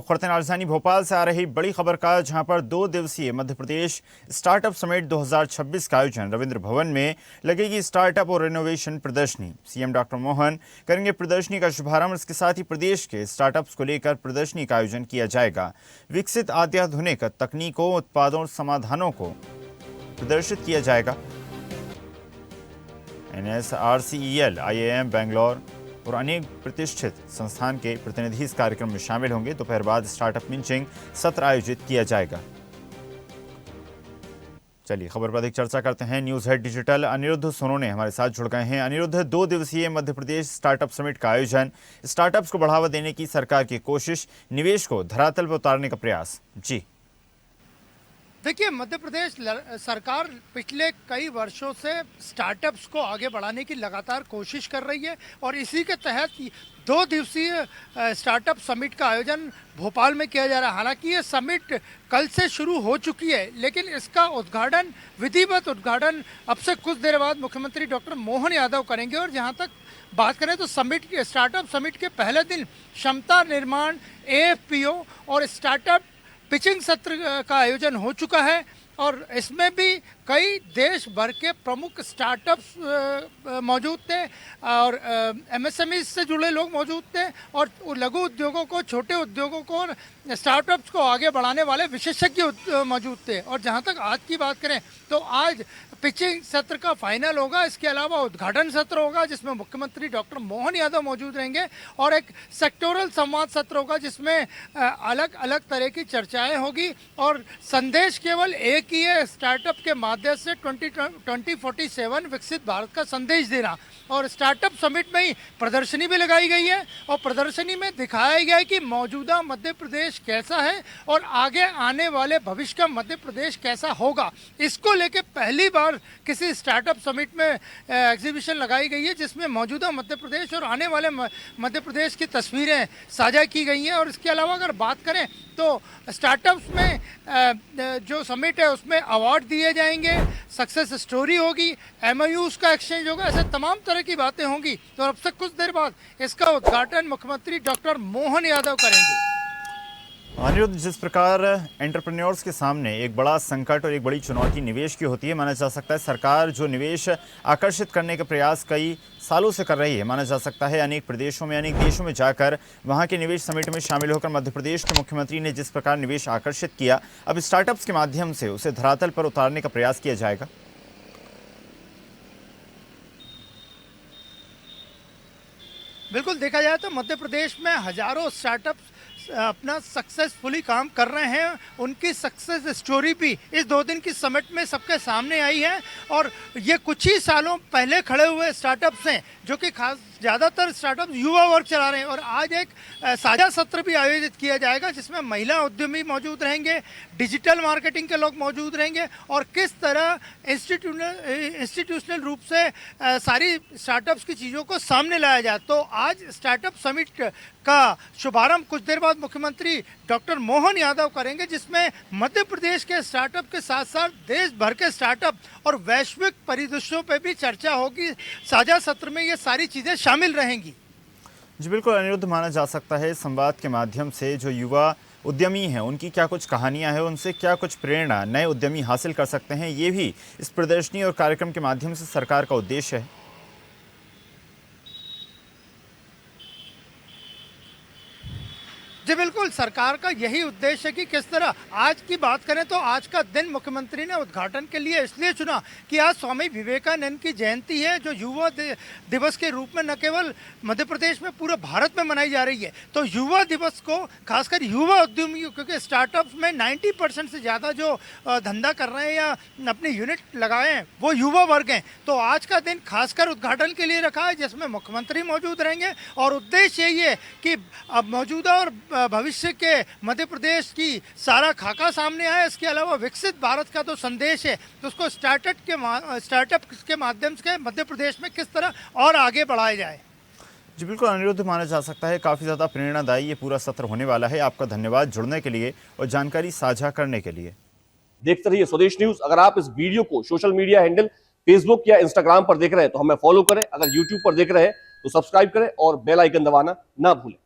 रुख करते हैं राजधानी भोपाल से आ रही बड़ी खबर का, जहां पर 2 दिवसीय मध्य प्रदेश स्टार्टअप समिट 2026 का आयोजन रविंद्र भवन में लगेगी स्टार्टअप और इनोवेशन प्रदर्शनी। सीएम डॉक्टर मोहन करेंगे प्रदर्शनी का शुभारंभ। इसके साथ ही प्रदेश के स्टार्टअप्स को लेकर प्रदर्शनी का आयोजन किया जाएगा। विकसित अत्याधुनिक तकनीकों, उत्पादों और समाधानों को प्रदर्शित किया जाएगा। NSRCEL, IIM बेंगलोर और अनेक प्रतिष्ठित संस्थान के प्रतिनिधि इस कार्यक्रम में शामिल होंगे। दोपहर बाद स्टार्टअप पिंचिंग सत्र आयोजित किया जाएगा। चलिए खबर पर अधिक चर्चा करते हैं। News head digital Aniruddh Sonone हमारे साथ जुड़ गए हैं। अनिरुद्ध, 2 दिवसीय मध्य प्रदेश स्टार्टअप समिट का आयोजन, स्टार्टअप्स को बढ़ावा देने की सरकार की कोशिश, निवेश को धरातल पर उतारने का प्रयास। जी देखिए, मध्य प्रदेश सरकार पिछले कई वर्षों से स्टार्टअप्स को आगे बढ़ाने की लगातार कोशिश कर रही है और इसी के तहत 2 दिवसीय स्टार्टअप समिट का आयोजन भोपाल में किया जा रहा है। हालांकि ये समिट कल से शुरू हो चुकी है, लेकिन इसका उद्घाटन, विधिवत उद्घाटन अब से कुछ देर बाद मुख्यमंत्री डॉक्टर मोहन यादव करेंगे। और जहां तक बात करें तो स्टार्टअप समिट के पहले दिन क्षमता निर्माण, AFPO और स्टार्टअप पिचिंग सत्र का आयोजन हो चुका है और इसमें भी कई देश भर के प्रमुख स्टार्टअप्स मौजूद थे और MSME से जुड़े लोग मौजूद थे और लघु उद्योगों को, छोटे उद्योगों को और स्टार्टअप्स को आगे बढ़ाने वाले विशेषज्ञ मौजूद थे। और जहां तक आज की बात करें तो आज पिचिंग सत्र का फाइनल होगा। इसके अलावा उद्घाटन सत्र होगा जिसमें मुख्यमंत्री डॉक्टर मोहन यादव मौजूद रहेंगे और एक सेक्टोरल संवाद सत्र होगा जिसमें अलग अलग तरह की चर्चाएं होगी। और संदेश केवल एक ही है, स्टार्टअप के माध्यम से 2047 विकसित भारत का संदेश देना। और स्टार्टअप समिट में ही प्रदर्शनी भी लगाई गई है और प्रदर्शनी में दिखाया गया है कि मौजूदा मध्य प्रदेश कैसा है और आगे आने वाले भविष्य का मध्य प्रदेश कैसा होगा। इसको लेके पहली बार किसी स्टार्टअप समिट में एग्जीबिशन लगाई गई है जिसमें मौजूदा मध्य प्रदेश और आने वाले मध्य प्रदेश की तस्वीरें साझा की गई हैं। और इसके अलावा अगर बात करें तो स्टार्टअप्स में जो समिट है उसमें अवार्ड दिए जाएंगे, सक्सेस स्टोरी होगी, MOUs का एक्सचेंज होगा, ऐसे तमाम तरह की बातें होंगी। तो अब से कुछ देर बाद इसका उद्घाटन मुख्यमंत्री डॉक्टर मोहन यादव करेंगे। अनिरुद्ध, जिस प्रकार एंटरप्रेन्योर्स के सामने एक बड़ा संकट और एक बड़ी चुनौती निवेश की होती है, माना जा सकता है सरकार जो निवेश आकर्षित करने के प्रयास कई सालों से कर रही है। माना जा सकता है अनेक प्रदेशों में, अनेक देशों में जाकर वहां के निवेश समिट में शामिल होकर मध्य प्रदेश के मुख्यमंत्री ने जिस प्रकार निवेश आकर्षित किया, अब स्टार्टअप्स के माध्यम से उसे धरातल पर उतारने का प्रयास किया जाएगा। बिल्कुल, देखा जाए तो मध्य प्रदेश में हजारों स्टार्टअप्स अपना सक्सेसफुली काम कर रहे हैं। उनकी सक्सेस स्टोरी भी इस 2 दिन की समिट में सबके सामने आई है और ये कुछ ही सालों पहले खड़े हुए स्टार्टअप्स हैं जो कि खास ज़्यादातर स्टार्टअप युवा वर्ग चला रहे हैं। और आज एक साझा सत्र भी आयोजित किया जाएगा जिसमें महिला उद्यमी मौजूद रहेंगे, डिजिटल मार्केटिंग के लोग मौजूद रहेंगे और किस तरह इंस्टीट्यूशनल रूप से सारी स्टार्टअप्स की चीज़ों को सामने लाया जाए। तो आज स्टार्टअप समिट का शुभारंभ कुछ देर बाद मुख्यमंत्री डॉक्टर मोहन यादव करेंगे जिसमें मध्य प्रदेश के स्टार्टअप के साथ साथ देश भर के स्टार्टअप और वैश्विक परिदृश्यों पर भी चर्चा होगी। साझा सत्र में ये सारी चीज़ें शामिल रहेंगी। जी बिल्कुल अनिरुद्ध, माना जा सकता है संवाद के माध्यम से जो युवा उद्यमी हैं उनकी क्या कुछ कहानियां हैं, उनसे क्या कुछ प्रेरणा नए उद्यमी हासिल कर सकते हैं, ये भी इस प्रदर्शनी और कार्यक्रम के माध्यम से सरकार का उद्देश्य है। जी बिल्कुल, सरकार का यही उद्देश्य है कि किस तरह, आज की बात करें तो आज का दिन मुख्यमंत्री ने उद्घाटन के लिए इसलिए चुना कि आज स्वामी विवेकानंद की जयंती है जो युवा दिवस के रूप में न केवल मध्य प्रदेश में पूरे भारत में मनाई जा रही है। तो युवा दिवस को खासकर युवा उद्यमियों, क्योंकि स्टार्टअप्स में 90% से ज़्यादा जो धंधा कर रहे हैं या अपनी यूनिट लगाए हैं वो युवा वर्ग हैं। तो आज का दिन खासकर उद्घाटन के लिए रखा है जिसमें मुख्यमंत्री मौजूद रहेंगे और उद्देश्य यही है कि अब मौजूदा और भविष्य के मध्य प्रदेश की सारा खाका सामने आया। इसके अलावा विकसित भारत का तो संदेश है तो उसको स्टार्टअप के माध्यम से मध्य प्रदेश में किस तरह और आगे बढ़ाया जाए। जी बिल्कुल अनिरुद्ध, माना जा सकता है काफ़ी ज़्यादा प्रेरणादायी ये पूरा सत्र होने वाला है। आपका धन्यवाद जुड़ने के लिए और जानकारी साझा करने के लिए। देखते रहिए स्वदेश न्यूज। अगर आप इस वीडियो को सोशल मीडिया हैंडल फेसबुक या इंस्टाग्राम पर देख रहे हैं तो हमें फॉलो करें। अगर यूट्यूब पर देख रहे हैं तो सब्सक्राइब करें और बेल आइकन दबाना ना भूलें।